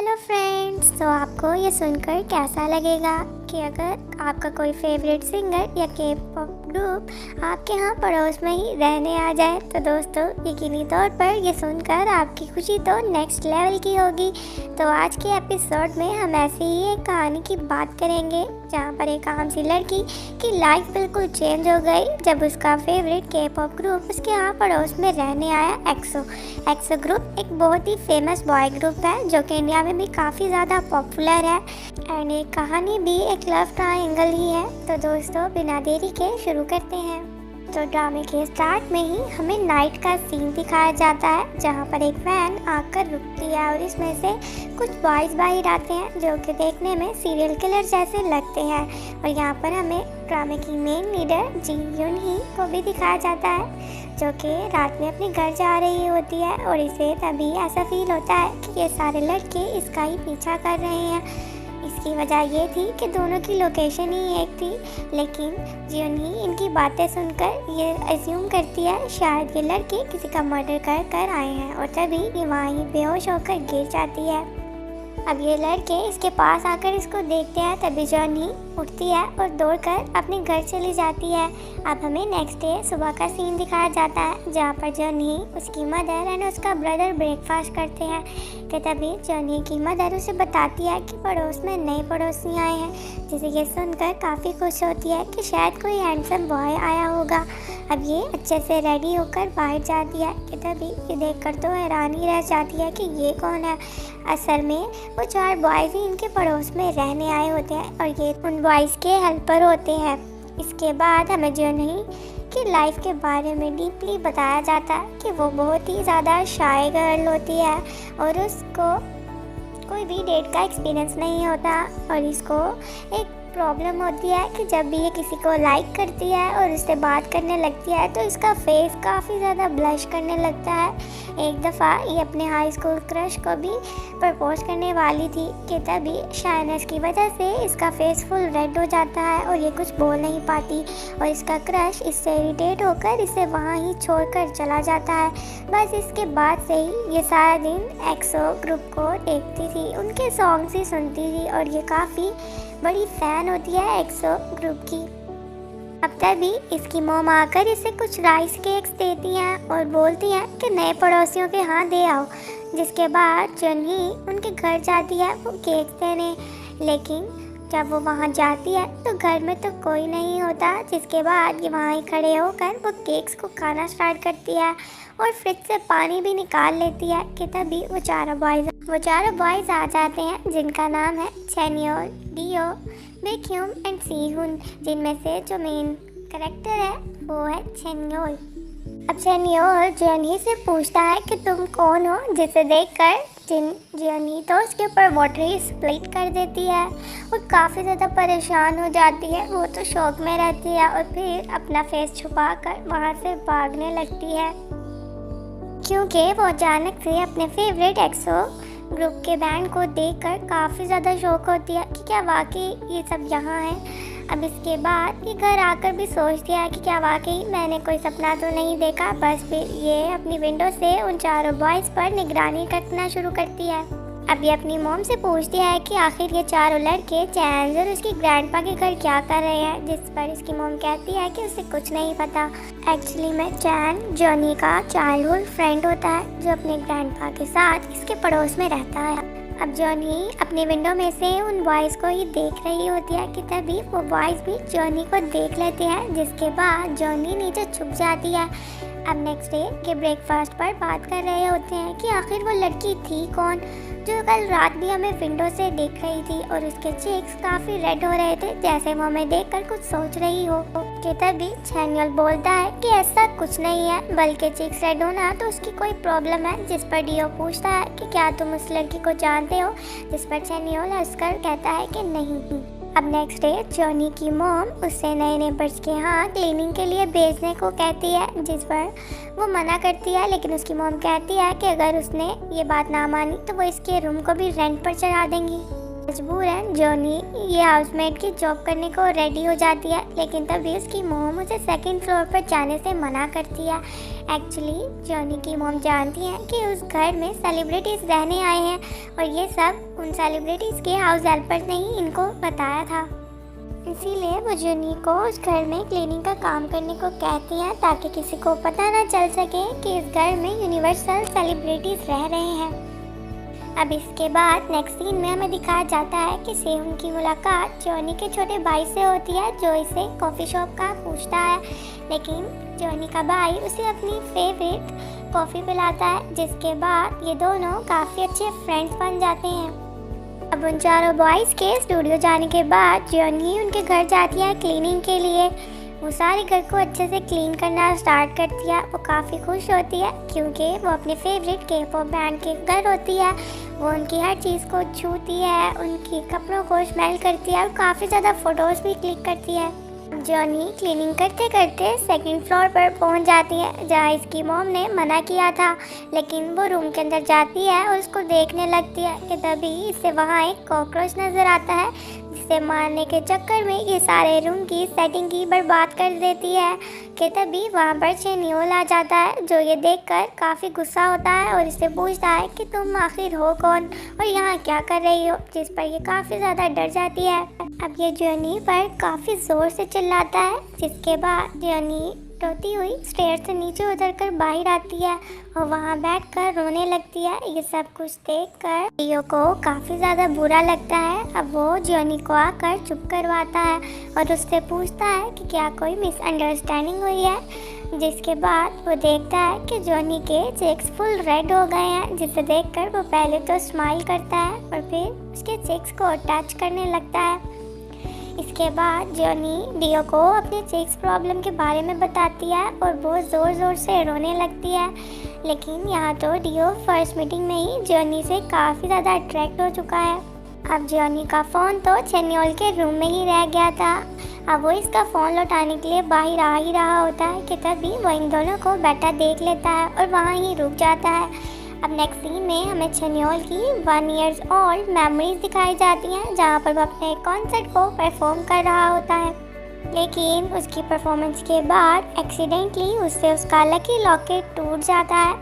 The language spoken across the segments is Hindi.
हेलो फ्रेंड्स, तो आपको ये सुनकर कैसा लगेगा कि अगर आपका कोई फेवरेट सिंगर या के पॉप ग्रुप आपके यहाँ पड़ोस में ही रहने आ जाए। तो दोस्तों, यकीनी तौर पर ये सुनकर आपकी खुशी तो नेक्स्ट लेवल की होगी। तो आज के एपिसोड में हम ऐसी ही एक कहानी की बात करेंगे जहाँ पर एक आम सी लड़की की लाइफ बिल्कुल चेंज हो गई जब उसका फेवरेट के पॉप ग्रुप उसके यहाँ पड़ोस में रहने आया। एक्सो ग्रुप एक बहुत ही फेमस बॉय ग्रुप है जो कि इंडिया में भी काफ़ी ज़्यादा पॉपुलर है एंड एक कहानी भी एक लव ट्रायंगल ही है। तो दोस्तों, बिना देरी के शुरू करते हैं। तो ड्रामे के स्टार्ट में ही हमें नाइट का सीन दिखाया जाता है जहाँ पर एक वैन आकर रुकती है और इसमें से कुछ बॉयज़ बाहर आते हैं जो कि देखने में सीरियल किलर जैसे लगते हैं। और यहाँ पर हमें ड्रामे की मेन लीडर जी यून ही को भी दिखाया जाता है जो कि रात में अपने घर जा रही होती है और इसे तभी ऐसा फील होता है कि ये सारे लड़के इसका ही पीछा कर रहे हैं। इसकी वजह ये थी कि दोनों की लोकेशन ही एक थी, लेकिन जियोन ही इनकी बातें सुनकर ये अज्यूम करती है शायद ये लड़के किसी का मर्डर कर आए हैं और तभी ये वहाँ ही बेहोश होकर गिर जाती है। अब ये लड़के इसके पास आकर इसको देखते हैं, तभी जियोन ही उठती है और दौड़कर अपने घर चली जाती है। अब हमें नेक्स्ट डे सुबह का सीन दिखाया जाता है जहाँ पर जियोन ही, उसकी मदर एंड उसका ब्रदर ब्रेकफास्ट करते हैं कि तभी जियोन ही की मदर उसे बताती है कि पड़ोस में नए पड़ोसी आए हैं, जिसे ये सुनकर काफ़ी खुश होती है कि शायद कोई हैंडसम बॉय आया होगा। अब ये अच्छे से रेडी होकर बाहर जाती है कि तभी ये देखकर तो हैरानी रह जाती है कि ये कौन है। असल में वो 4 बॉयज़ ही इनके पड़ोस में रहने आए होते हैं और ये उन बॉयज़ के हेल्पर होते हैं। इसके बाद हमें जियोन ही की लाइफ के बारे में डीपली बताया जाता है कि वो बहुत ही ज़्यादा शाय गर्ल होती है और उसको कोई भी डेट का एक्सपीरियंस नहीं होता और इसको एक प्रॉब्लम होती है कि जब भी ये किसी को लाइक करती है और उससे बात करने लगती है तो इसका फेस काफ़ी ज़्यादा ब्लश करने लगता है। एक दफ़ा ये अपने हाई स्कूल क्रश को भी प्रपोज करने वाली थी कि तभी शाइनेस की वजह से इसका फेस फुल रेड हो जाता है और ये कुछ बोल नहीं पाती और इसका क्रश इससे इरिटेट होकर इसे वहाँ ही छोड़कर चला जाता है। बस इसके बाद से ही ये सारा दिन एक्सो ग्रुप को देखती थी, उनके सॉन्ग्स ही सुनती थी और ये काफ़ी बड़ी फ़ैन होती है एक्सो ग्रुप की। अब तभी इसकी मॉम आकर इसे कुछ राइस केक्स देती हैं और बोलती हैं कि नए पड़ोसियों के यहाँ दे आओ। जिसके बाद जियोन ही उनके घर जाती है वो केक्स देने, लेकिन जब वो वहाँ जाती है तो घर में तो कोई नहीं होता। जिसके बाद ये वहाँ ही खड़े होकर वो केक्स को खाना स्टार्ट करती है और फ्रिज से पानी भी निकाल लेती है कि तभी वो चारों बॉयज़ आ जाते हैं जिनका नाम है चेनियोल, डियो, बेक्यूम एंड सीहुन, जिनमें से जो मेन कैरेक्टर है वो है चेनियोल। अब चेनियोल जियोन ही से पूछता है कि तुम कौन हो, जिसे देखकर जियोन ही तो उसके ऊपर वाटर ही स्प्लिट कर देती है और काफ़ी ज़्यादा परेशान हो जाती है। वो तो शौक में रहती है और फिर अपना फेस छुपाकर वहाँ से भागने लगती है क्योंकि वो अचानक से अपने फेवरेट एक्सो ग्रुप के बैंड को देखकर काफ़ी ज़्यादा शौक होती है कि क्या वाकई ये सब यहाँ है। अब इसके बाद ये घर आकर भी सोचती है कि क्या वाकई मैंने कोई सपना तो नहीं देखा। बस फिर ये अपनी विंडो से उन चारों बॉयज़ पर निगरानी करना शुरू करती है। अब ये अपनी मॉम से पूछती है कि आखिर ये चारों लड़के चैन और उसकी ग्रैंडपा के घर क्या कर रहे हैं, जिस पर इसकी मॉम कहती है कि उसे कुछ नहीं पता। एक्चुअली में चैन जॉनी का चाइल्डहुड फ्रेंड होता है जो अपने ग्रैंडपा के साथ इसके पड़ोस में रहता है। अब जॉनी अपनी विंडो में से उन बॉयज़ को ही देख रही होती है कि तभी वो बॉयज़ भी जॉनी को देख लेते हैं। जिसके बाद जॉनी नीचे छुप जाती है। अब नेक्स्ट डे के ब्रेकफास्ट पर बात कर रहे होते हैं कि आखिर वो लड़की थी कौन जो कल रात भी हमें विंडो से देख रही थी और उसके चीक्स काफ़ी रेड हो रहे थे जैसे वो हमें देखकर कुछ सोच रही हो। कि तभी चेनियोल बोलता है कि ऐसा कुछ नहीं है, बल्कि चीक्स रेड होना तो उसकी कोई प्रॉब्लम है। जिस पर डियो पूछता है कि क्या तुम उस लड़की को जानते हो, जिस पर चेनियोल हंसकर कहता है कि नहीं। अब नेक्स्ट डे जॉनी की मॉम उससे नए नेबर्स के यहाँ क्लीनिंग के लिए भेजने को कहती है, जिस पर वो मना करती है, लेकिन उसकी मॉम कहती है कि अगर उसने ये बात ना मानी तो वो इसके रूम को भी रेंट पर चढ़ा देंगी। मजबूरन जॉनी ये हाउसमेट की जॉब करने को रेडी हो जाती है, लेकिन तभी उसकी मॉम उसे सेकंड फ्लोर पर जाने से मना करती है। एक्चुअली जॉनी की मॉम जानती हैं कि उस घर में सेलिब्रिटीज़ रहने आए हैं और ये सब उन सेलिब्रिटीज़ के हाउस हेल्पर्स ने ही इनको बताया था। इसीलिए वो जॉनी को उस घर में क्लीनिंग का काम करने को कहती हैं ताकि किसी को पता ना चल सके कि इस घर में यूनिवर्सल सेलिब्रिटीज़ रह रहे हैं। अब इसके बाद नेक्स्ट सीन में हमें दिखाया जाता है कि सेहुन की मुलाकात जॉनी के छोटे भाई से होती है, जो इसे कॉफ़ी शॉप का पूछता है, लेकिन जॉनी का भाई उसे अपनी फेवरेट कॉफ़ी पिलाता है, जिसके बाद ये दोनों काफ़ी अच्छे फ्रेंड्स बन जाते हैं। अब उन चारों बॉयज़ के स्टूडियो जाने के बाद जॉनी उनके घर जाती है क्लीनिंग के लिए। वो सारे घर को अच्छे से क्लीन करना स्टार्ट करती है। वो काफ़ी खुश होती है क्योंकि वो अपने फेवरेट के-पॉप बैंड के घर होती है। वो उनकी हर चीज़ को छूती है, उनकी कपड़ों को स्मेल करती है और काफ़ी ज़्यादा फ़ोटोज़ भी क्लिक करती है। जॉनी क्लीनिंग करते करते सेकंड फ्लोर पर पहुंच जाती है, जहां इसकी मॉम ने मना किया था, लेकिन वो रूम के अंदर जाती है और उसको देखने लगती है कि तभी इसे वहां एक कॉकरोच नज़र आता है, जिसे मारने के चक्कर में ये सारे रूम की सेटिंग की बर्बाद कर देती है। कि तभी वहाँ पर चेनियोल आ जाता है, जो ये देखकर काफ़ी गुस्सा होता है और इससे पूछता है कि तुम आखिर हो कौन और यहाँ क्या कर रही हो, जिस पर ये काफ़ी ज़्यादा डर जाती है। अब ये जॉनी पर काफ़ी ज़ोर से चिल्लाता है, जिसके बाद जॉनी रोती हुई स्टेयर से नीचे उतरकर बाहर आती है और वहाँ बैठकर रोने लगती है। ये सब कुछ देखकर लियो को काफ़ी ज़्यादा बुरा लगता है। अब वो जॉनी को आकर चुप करवाता है और उससे पूछता है कि क्या कोई मिसअंडरस्टैंडिंग हुई है, जिसके बाद वो देखता है कि जॉनी के चेक्स फुल रेड हो गए हैं, जिसे देखकर वो पहले तो स्माइल करता है और फिर उसके चेक्स को टच करने लगता है। इसके बाद जॉनी डियो को अपने चेक्स प्रॉब्लम के बारे में बताती है और बहुत ज़ोर ज़ोर से रोने लगती है। लेकिन यहाँ तो डियो फर्स्ट मीटिंग में ही जॉनी से काफ़ी ज़्यादा अट्रैक्ट हो चुका है। अब जॉनी का फ़ोन तो चेनियोल के रूम में ही रह गया था। अब वो इसका फ़ोन लौटाने के लिए बाहर आ ही रहा होता है कि तभी वो इन दोनों को बैठा देख लेता है और वहाँ ही रुक जाता है। अब नेक्स्ट सीन में हमें चेनियोल की 1 ईयर्स ओल्ड मेमोरीज दिखाई जाती हैं, जहाँ पर वो अपने कॉन्सर्ट को परफॉर्म कर रहा होता है। लेकिन उसकी परफॉर्मेंस के बाद एक्सीडेंटली उससे उसका लकी लॉकेट टूट जाता है,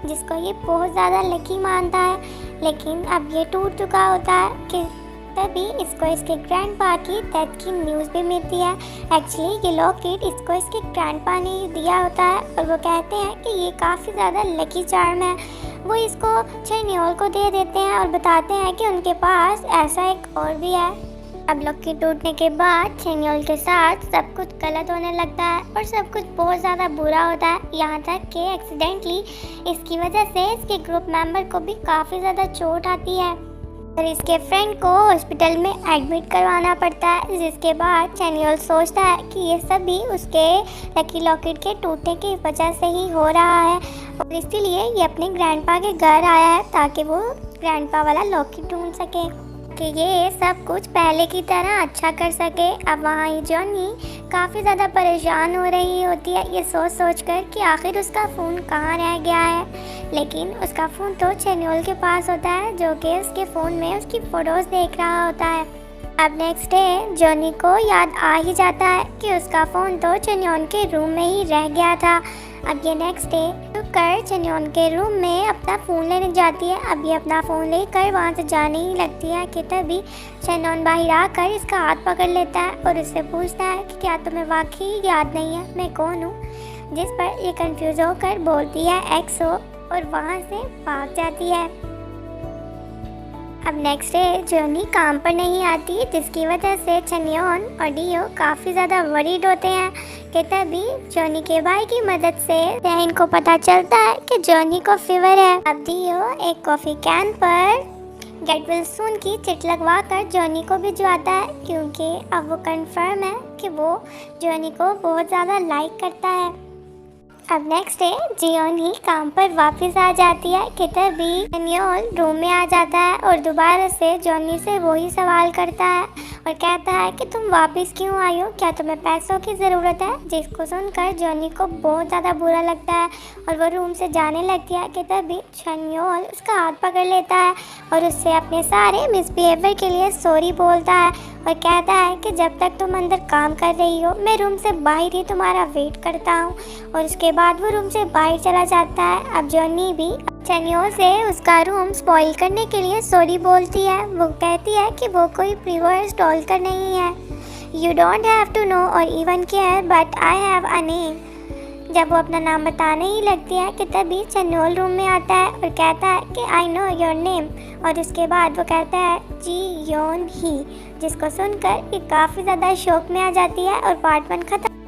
जिसको ये बहुत ज़्यादा लकी मानता है। लेकिन अब ये टूट चुका होता है कि तभी इसको इसके ग्रैंडपा की डेथ की न्यूज़ भी मिलती है। एक्चुअली ये लॉकेट इसको इसके ग्रैंडपा ने दिया होता है और वो कहते हैं कि ये काफ़ी ज़्यादा लकी चार्म है। वो इसको चेनियोल को दे देते हैं और बताते हैं कि उनके पास ऐसा एक और भी है। अब लॉकेट टूटने के बाद चेनियोल के साथ सब कुछ गलत होने लगता है और सब कुछ बहुत ज़्यादा बुरा होता है, यहाँ तक कि एक्सीडेंटली इसकी वजह से इसके ग्रुप मेंबर को भी काफ़ी ज़्यादा चोट आती है और इसके फ्रेंड को हॉस्पिटल में एडमिट करवाना पड़ता है। जिसके बाद चेनियोल सोचता है कि ये सब भी उसके लकी लॉकेट के टूटने की वजह से ही हो रहा है और इसीलिए ये अपने ग्रैंडपा के घर आया है ताकि वो ग्रैंडपा वाला लॉकेट ढूंढ सके कि ये सब कुछ पहले की तरह अच्छा कर सके। अब वहाँ ही जॉनी काफ़ी ज़्यादा परेशान हो रही होती है, ये सोच सोच कर कि आखिर उसका फ़ोन कहाँ रह गया है। लेकिन उसका फ़ोन तो चेनियोल के पास होता है, जो कि उसके फ़ोन में उसकी फ़ोटोज़ देख रहा होता है। अब नेक्स्ट डे जॉनी को याद आ ही जाता है कि उसका फ़ोन तो चेनियोल के रूम में ही रह गया था। अब ये नेक्स्ट डे कर चेनियोल के रूम में अपना फ़ोन लेने जाती है। अब ये अपना फ़ोन लेकर वहाँ से जाने ही लगती है कि तभी चेनियोल बाहर आकर इसका हाथ पकड़ लेता है और उससे पूछता है कि क्या तुम्हें वाकई याद नहीं है मैं कौन हूँ, जिस पर ये कंफ्यूज होकर बोलती है एक्सो और वहाँ से भाग जाती है। अब नेक्स्ट डे जॉनी काम पर नहीं आती, जिसकी वजह से चेनियोल और डियो काफ़ी ज़्यादा वरीड होते हैं कि तभी जॉनी के भाई की मदद से इनको पता चलता है कि जॉनी को फीवर है। अब डियो एक कॉफ़ी कैन पर गेट वेल सून की चिट लगवा कर जॉनी को भिजवाता है, क्योंकि अब वो कंफर्म है कि वो जॉनी को बहुत ज़्यादा लाइक करता है। अब नेक्स्ट डे जॉनी काम पर वापस आ जाती है कि तभी चेनियोल रूम में आ जाता है और दोबारा से जॉनी से वही सवाल करता है और कहता है कि तुम वापस क्यों आई हो, क्या तुम्हें पैसों की ज़रूरत है। जिसको सुनकर जॉनी को बहुत ज़्यादा बुरा लगता है और वो रूम से जाने लगती है कि तभी चन्योल उसका हाथ पकड़ लेता है और उससे अपने सारे मिसबिहेवियर के लिए सॉरी बोलता है और कहता है कि जब तक तुम अंदर काम कर रही हो मैं रूम से बाहर ही तुम्हारा वेट करता हूँ। और उसके बाद वो रूम से बाहर चला जाता है। अब जॉनी भी चन्योल से उसका रूम स्पॉइल करने के लिए सॉरी बोलती है। वो कहती है कि वो कोई प्रीवियस डॉल्कर नहीं है। You don't have to know और even care but I have a name. जब वो अपना नाम बताने ही लगती है कि तभी चन्योल रूम में आता है और कहता है कि आई नो योर नेम। और उसके बाद वो कहता है जी योन ही, जिसको सुनकर ये काफ़ी ज़्यादा शौक में आ जाती है और पार्ट 1 खत्म।